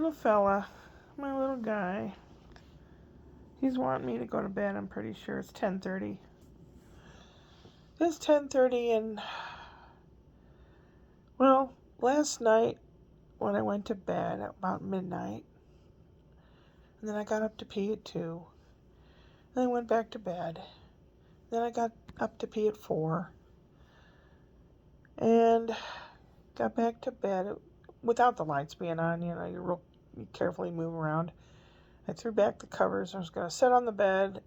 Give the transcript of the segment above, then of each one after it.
little fella, my little guy. He's wanting me to go to bed, I'm pretty sure. It's 10:30. It's 10:30 and, well, last night when I went to bed at about midnight, and then I got up to pee at 2, then I went back to bed, then I got up to pee at 4, and got back to bed without the lights being on. You carefully move around. I threw back the covers. I was going to sit on the bed,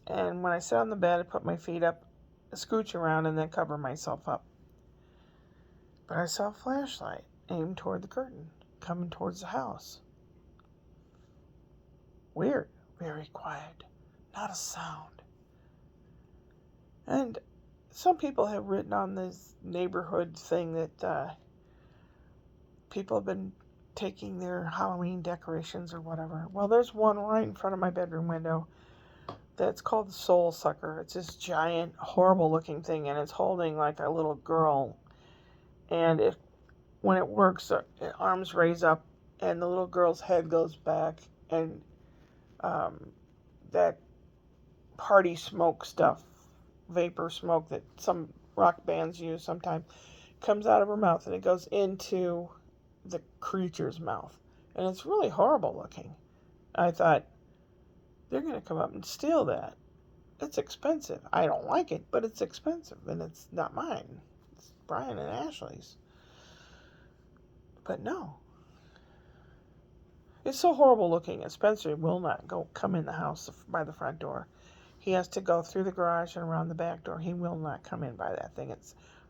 and when I sit on the bed, I put my feet up, scooch around, and then cover myself up. But I saw a flashlight aimed toward the curtain, coming towards the house. Weird. Very quiet. Not a sound. And some people have written on this neighborhood thing that people have been taking their Halloween decorations or whatever. Well, there's one right in front of my bedroom window that's called the Soul Sucker. It's this giant, horrible looking thing, and it's holding like a little girl. And when it works, arms raise up, and the little girl's head goes back, and that party smoke stuff, vapor smoke that some rock bands use sometimes, comes out of her mouth, and it goes into the creature's mouth. And it's really horrible looking. I thought, they're going to come up and steal that. It's expensive. I don't like it, but it's expensive, and it's not mine. It's Brian and Ashley's. But no. It's so horrible looking, and Spencer will not come in the house by the front door. He has to go through the garage and around the back door. He will not come in by that thing.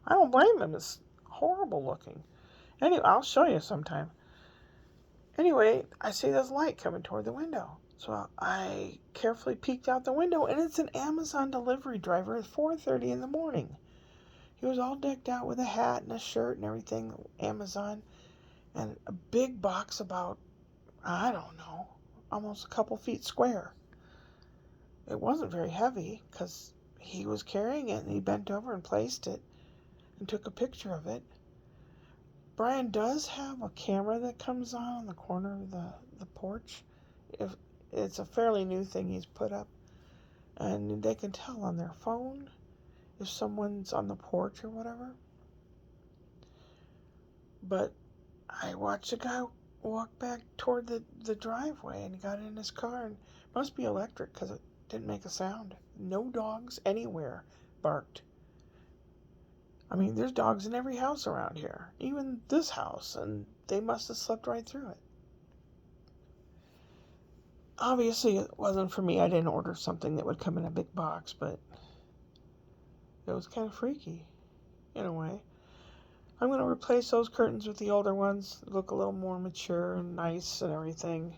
I don't blame him. It's horrible looking. Anyway, I'll show you sometime. Anyway, I see this light coming toward the window. So I carefully peeked out the window, and it's an Amazon delivery driver at 4:30 in the morning. He was all decked out with a hat and a shirt and everything, Amazon, and a big box about, I don't know, almost a couple feet square. It wasn't very heavy because he was carrying it, and he bent over and placed it and took a picture of it. Brian does have a camera that comes on the corner of the porch. It's a fairly new thing he's put up, and they can tell on their phone if someone's on the porch or whatever. But I watched a guy walk back toward the driveway, and he got in his car, and it must be electric because it didn't make a sound. No dogs anywhere barked. I mean, there's dogs in every house around here, even this house, and they must have slept right through it. Obviously, it wasn't for me. I didn't order something that would come in a big box, but it was kind of freaky, in a way. I'm going to replace those curtains with the older ones. They look a little more mature and nice and everything.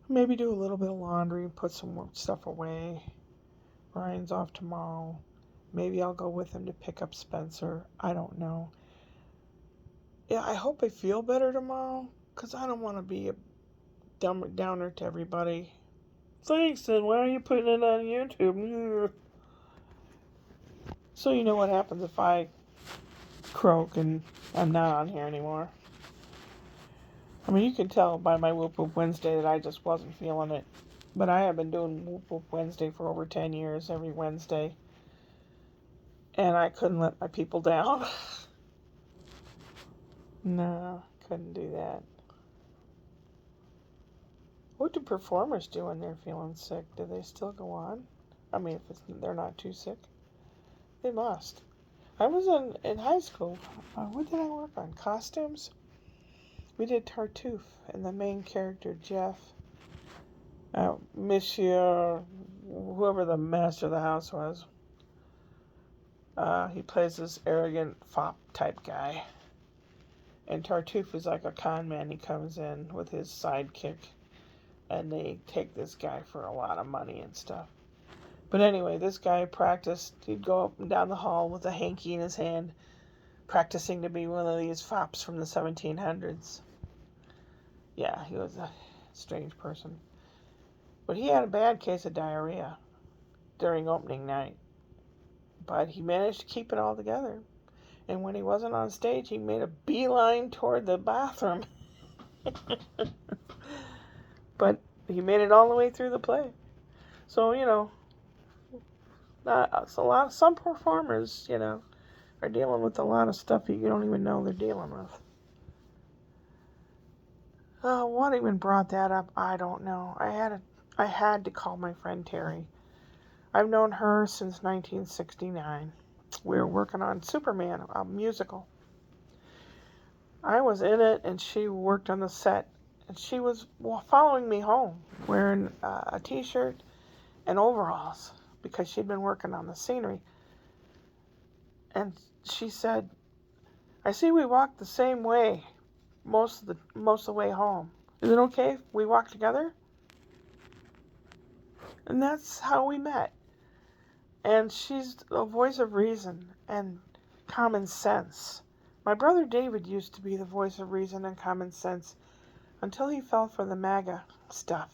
Maybe do a little bit of laundry, put some more stuff away. Brian's off tomorrow. Maybe I'll go with him to pick up Spencer. I don't know. Yeah, I hope I feel better tomorrow, because I don't want to be a downer to everybody. Thanks, then why are you putting it on YouTube? So you know what happens if I croak and I'm not on here anymore. I mean, you can tell by my Whoop Whoop Wednesday that I just wasn't feeling it. But I have been doing Whoop Whoop Wednesday for over 10 years, every Wednesday. And I couldn't let my people down. No, couldn't do that. What do performers do when they're feeling sick? Do they still go on? I mean, if they're not too sick. They must. I was in high school. What did I work on? Costumes? We did Tartuffe, and the main character, Jeff, Monsieur, whoever the master of the house was, he plays this arrogant fop type guy. And Tartuffe is like a con man. He comes in with his sidekick, and they take this guy for a lot of money and stuff. But anyway, this guy practiced. He'd go up and down the hall with a hanky in his hand, practicing to be one of these fops from the 1700s. Yeah, he was a strange person. But he had a bad case of diarrhea during opening night. but he managed to keep it all together. And when he wasn't on stage, he made a beeline toward the bathroom. But he made it all the way through the play. So, some performers, are dealing with a lot of stuff you don't even know they're dealing with. What even brought that up? I don't know. I had to call my friend Terry. I've known her since 1969. We were working on Superman, a musical. I was in it, and she worked on the set, and she was following me home, wearing a t-shirt and overalls, because she'd been working on the scenery. And she said, "I see we walk the same way most of the way home. Is it okay if we walk together?" And that's how we met. And she's a voice of reason and common sense. My brother David used to be the voice of reason and common sense until he fell for the MAGA stuff.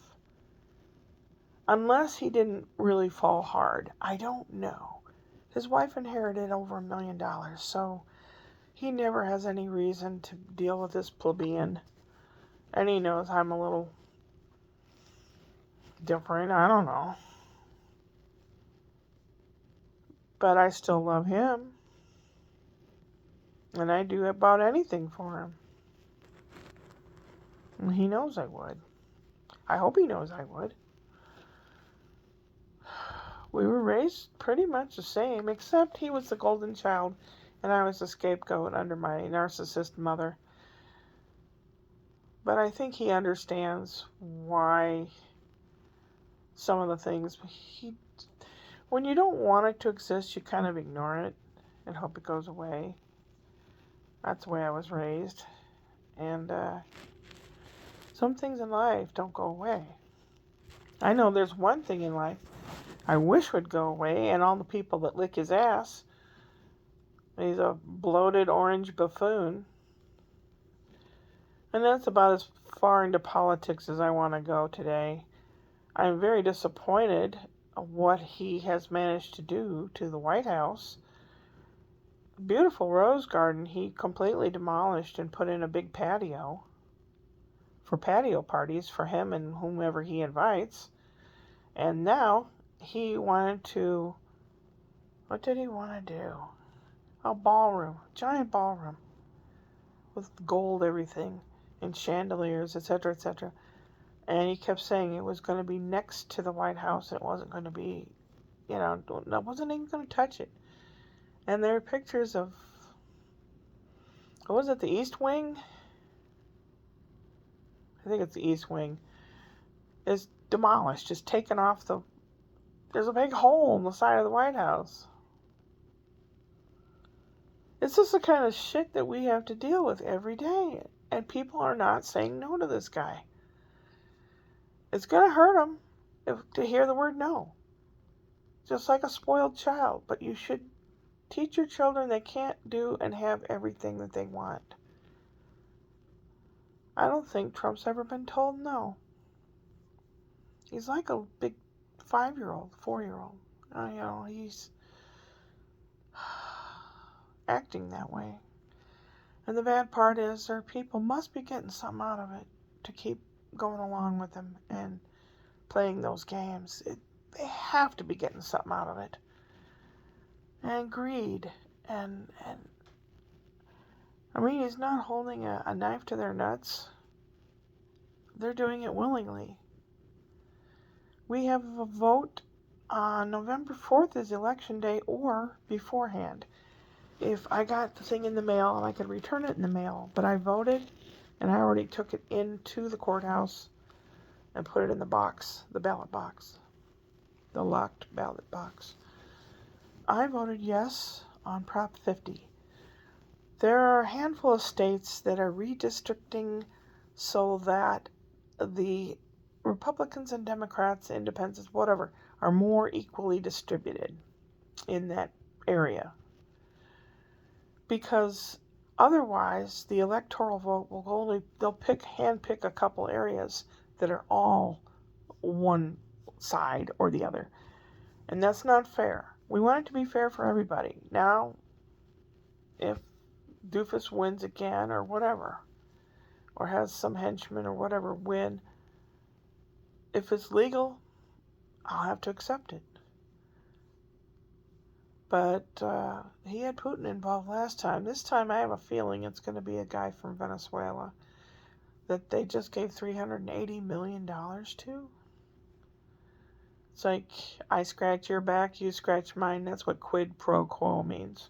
Unless he didn't really fall hard. I don't know. His wife inherited over $1 million, so he never has any reason to deal with this plebeian. And he knows I'm a little different. I don't know. But I still love him. And I'd do about anything for him. And he knows I would. I hope he knows I would. We were raised pretty much the same, except he was the golden child and I was the scapegoat under my narcissist mother. But I think he understands why some of the things when you don't want it to exist, you kind of ignore it and hope it goes away. That's the way I was raised. And some things in life don't go away. I know there's one thing in life I wish would go away, and all the people that lick his ass. He's a bloated orange buffoon. And that's about as far into politics as I want to go today. I'm very disappointed at what he has managed to do to the White House. Beautiful rose garden he completely demolished and put in a big patio for patio parties for him and whomever he invites. And now he wanted to, what did he want to do? A ballroom, giant ballroom with gold everything and chandeliers, etc., etc. And he kept saying it was going to be next to the White House. It wasn't going to be, I wasn't even going to touch it. And there are pictures of, what was it, the East Wing? I think it's the East Wing. Is demolished, just taken off there's a big hole in the side of the White House. It's just the kind of shit that we have to deal with every day. And people are not saying no to this guy. It's going to hurt them to hear the word no. Just like a spoiled child. But you should teach your children they can't do and have everything that they want. I don't think Trump's ever been told no. He's like a big 5-year-old, 4-year-old. He's acting that way. And the bad part is their people must be getting something out of it to keep going along with them and playing those games. They have to be getting something out of it. And greed. And he's not holding a knife to their nuts. They're doing it willingly. We have a vote on November 4th is election day or beforehand. If I got the thing in the mail and I could return it in the mail, but I voted and I already took it into the courthouse and put it in the box, the ballot box, the locked ballot box. I voted yes on Prop 50. There are a handful of states that are redistricting so that the Republicans and Democrats, Independents, whatever, are more equally distributed in that area. Because otherwise, the electoral vote will they'll handpick a couple areas that are all one side or the other. And that's not fair. We want it to be fair for everybody. Now, if Doofus wins again or whatever, or has some henchman or whatever win, if it's legal, I'll have to accept it. But he had Putin involved last time. This time I have a feeling it's going to be a guy from Venezuela that they just gave $380 million to. It's like, I scratch your back, you scratch mine. That's what quid pro quo means.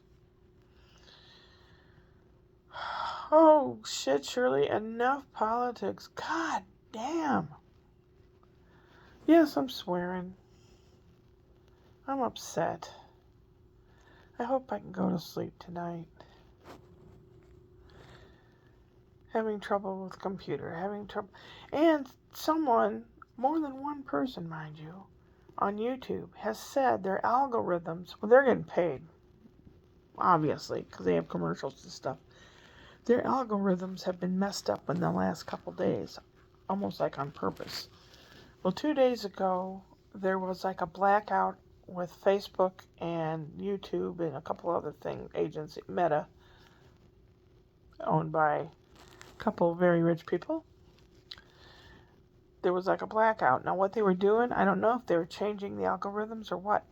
Oh, shit, Shirley. Enough politics. God damn. Yes, I'm swearing. I'm upset. I hope I can go to sleep tonight. Having trouble with the computer. Having trouble. And someone, more than one person, mind you, on YouTube has said their algorithms, well, they're getting paid, obviously, because they have commercials and stuff. Their algorithms have been messed up in the last couple days, almost like on purpose. Well, 2 days ago, there was like a blackout with Facebook and YouTube and a couple other agency, Meta, owned by a couple of very rich people. There was like a blackout. Now, what they were doing, I don't know if they were changing the algorithms or what,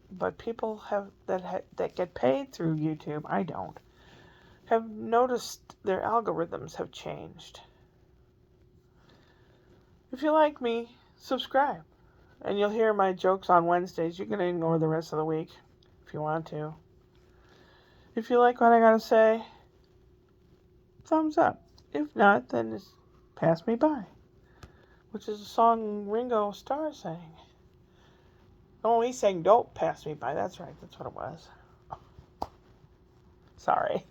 but people that get paid through YouTube, I don't, have noticed their algorithms have changed. If you like me, subscribe. And you'll hear my jokes on Wednesdays. You can ignore the rest of the week if you want to. If you like what I gotta say, thumbs up. If not, then just pass me by. Which is a song Ringo Starr sang. Oh, he sang Don't Pass Me By. That's right. That's what it was. Sorry.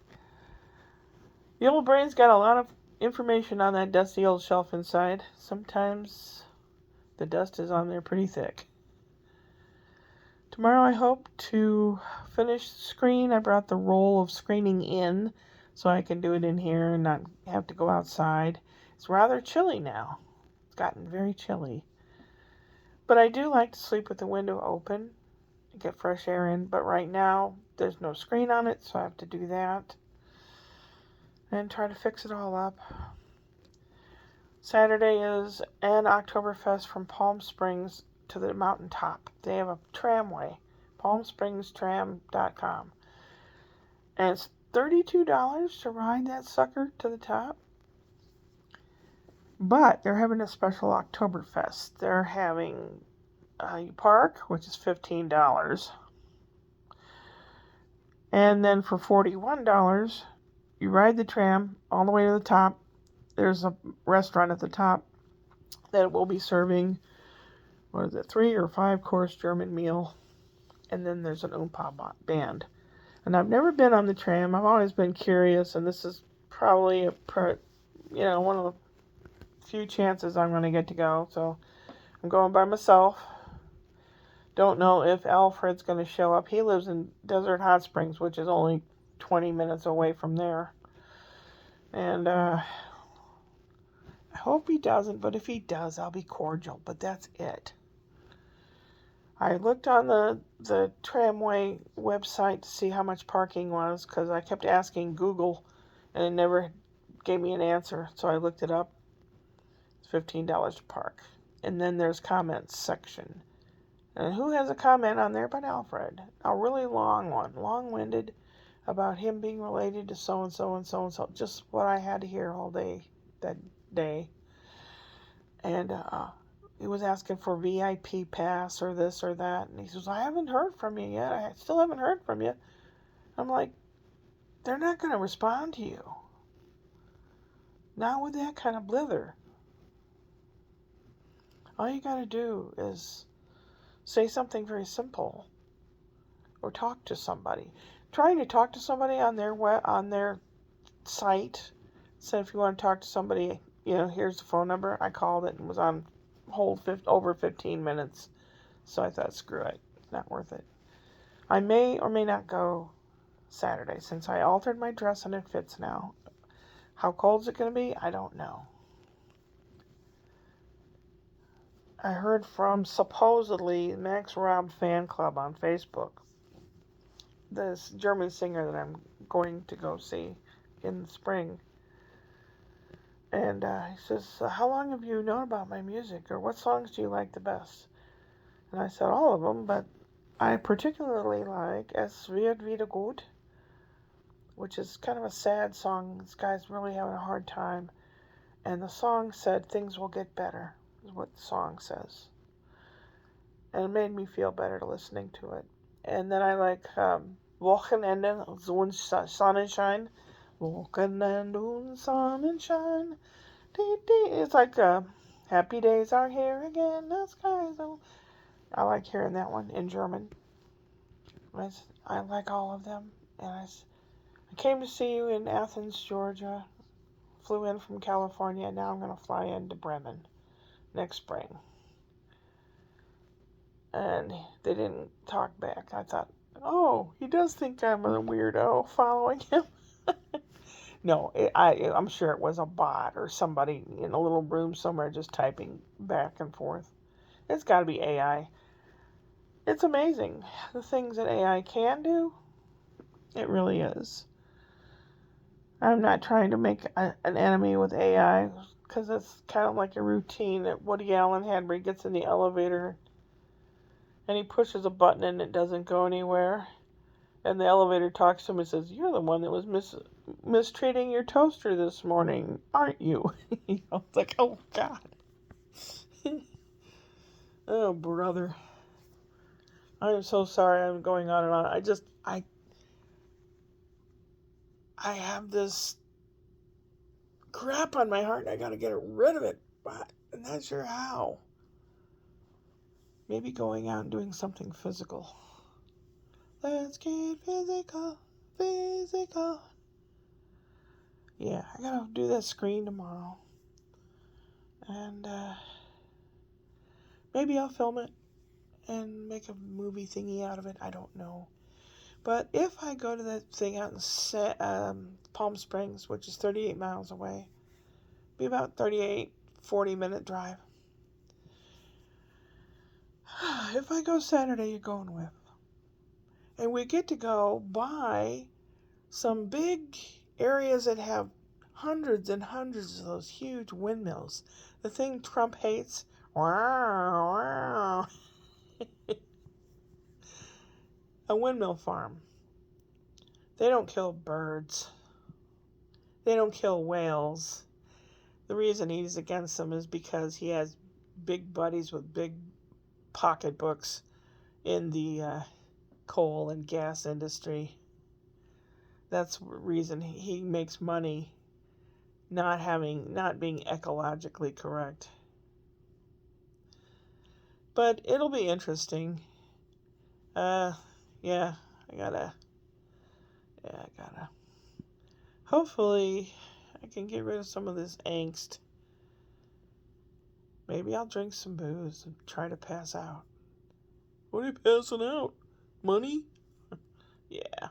The old brain's got a lot of information on that dusty old shelf inside. Sometimes the dust is on there pretty thick. Tomorrow I hope to finish the screen. I brought the roll of screening in so I can do it in here and not have to go outside. It's rather chilly now. It's gotten very chilly. But I do like to sleep with the window open and get fresh air in. But right now there's no screen on it, so I have to do that and try to fix it all up. Saturday is an Oktoberfest from Palm Springs to the mountaintop. They have a tramway, palmspringstram.com. And it's $32 to ride that sucker to the top. But they're having a special Oktoberfest. They're having you park, which is $15. And then for $41, you ride the tram all the way to the top. There's a restaurant at the top that will be serving, 3 or 5 course German meal. And then there's an Oompa band. And I've never been on the tram. I've always been curious, and this is probably one of the few chances I'm going to get to go. So I'm going by myself. Don't know if Alfred's going to show up. He lives in Desert Hot Springs, which is only 20 minutes away from there. And I hope he doesn't, but if he does, I'll be cordial. But that's it. I looked on the tramway website to see how much parking was, because I kept asking Google, and it never gave me an answer. So I looked it up. It's $15 to park. And then there's comments section. And who has a comment on there but Alfred? A really long one, long-winded, about him being related to so-and-so and so-and-so. Just what I had to hear all day that day. And he was asking for VIP pass or this or that. And he says, I haven't heard from you yet. I still haven't heard from you. I'm like, they're not going to respond to you. Not with that kind of blither. All you got to do is say something very simple, or talk to somebody. Trying to talk to somebody on their site. Said if you want to talk to somebody, here's the phone number. I called it and was on hold over 15 minutes. So I thought, screw it, it's not worth it. I may or may not go Saturday since I altered my dress and it fits now. How cold is it going to be? I don't know. I heard from supposedly Max Robb fan club on Facebook this German singer that I'm going to go see in the spring. And he says, how long have you known about my music? Or what songs do you like the best? And I said, all of them, but I particularly like Es wird wieder gut, which is kind of a sad song. This guy's really having a hard time. And the song said, things will get better, is what the song says. And it made me feel better listening to it. And then I like Wochenende und Sonnenschein. Wochenende und Sonnenschein. It's like happy days are here again. The skies are... I like hearing that one in German. I like all of them. And I came to see you in Athens, Georgia. Flew in from California. Now I'm going to fly into Bremen next spring. And they didn't talk back. I thought, oh, he does think I'm a weirdo following him. No, I'm sure it was a bot or somebody in a little room somewhere just typing back and forth. It's got to be AI. It's amazing the things that AI can do. It really is. I'm not trying to make an enemy with AI because it's kind of like a routine that Woody Allen had where he gets in the elevator and he pushes a button and it doesn't go anywhere. And the elevator talks to him and says, you're the one that was mistreating your toaster this morning, aren't you? It's like, oh, God. Oh, brother. I am so sorry I'm going on and on. I have this crap on my heart and I got to get rid of it, but I'm not sure how. Maybe going out and doing something physical. Let's get physical, physical. Yeah, I gotta do that screen tomorrow. And maybe I'll film it and make a movie thingy out of it. I don't know. But if I go to that thing out in Palm Springs, which is 38 miles away, be about 40-minute drive. If I go Saturday, you're going with. And we get to go by some big areas that have hundreds and hundreds of those huge windmills. The thing Trump hates. Wow, wow. A windmill farm. They don't kill birds. They don't kill whales. The reason he's against them is because he has big buddies with big pocketbooks in the coal and gas industry. That's the reason he makes money not being ecologically correct. But it'll be interesting. Yeah, I gotta. Hopefully, I can get rid of some of this angst. Maybe I'll drink some booze and try to pass out. What are you passing out? Money? Yeah.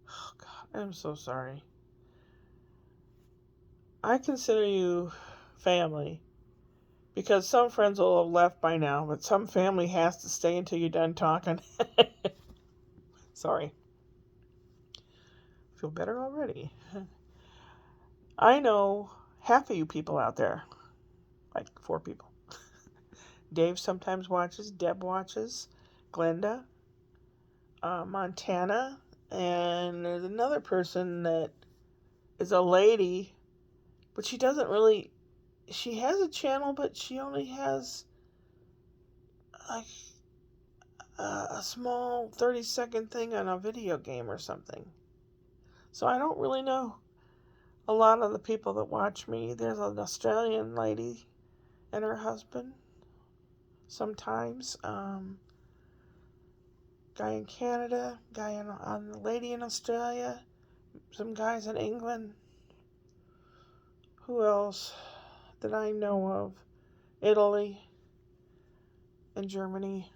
Oh, God, I'm so sorry. I consider you family. Because some friends will have left by now, but some family has to stay until you're done talking. Sorry. Feel better already. I know half of you people out there. Like 4 people. Dave sometimes watches. Deb watches. Glenda. Montana. And there's another person that is a lady. But she doesn't really... She has a channel, but she only has... like a small 30-second thing on a video game or something. So I don't really know a lot of the people that watch me. There's an Australian lady and her husband sometimes. Guy in Canada, lady in Australia, some guys in England. Who else that I know of? Italy and Germany.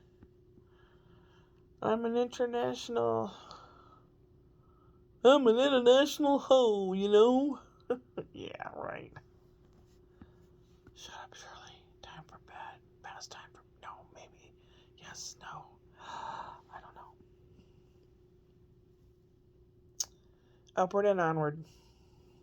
I'm an international hoe, you know? Yeah, right. Shut up, Shirley. Time for bed. Past time for... No, maybe. Yes, no. I don't know. Upward and onward.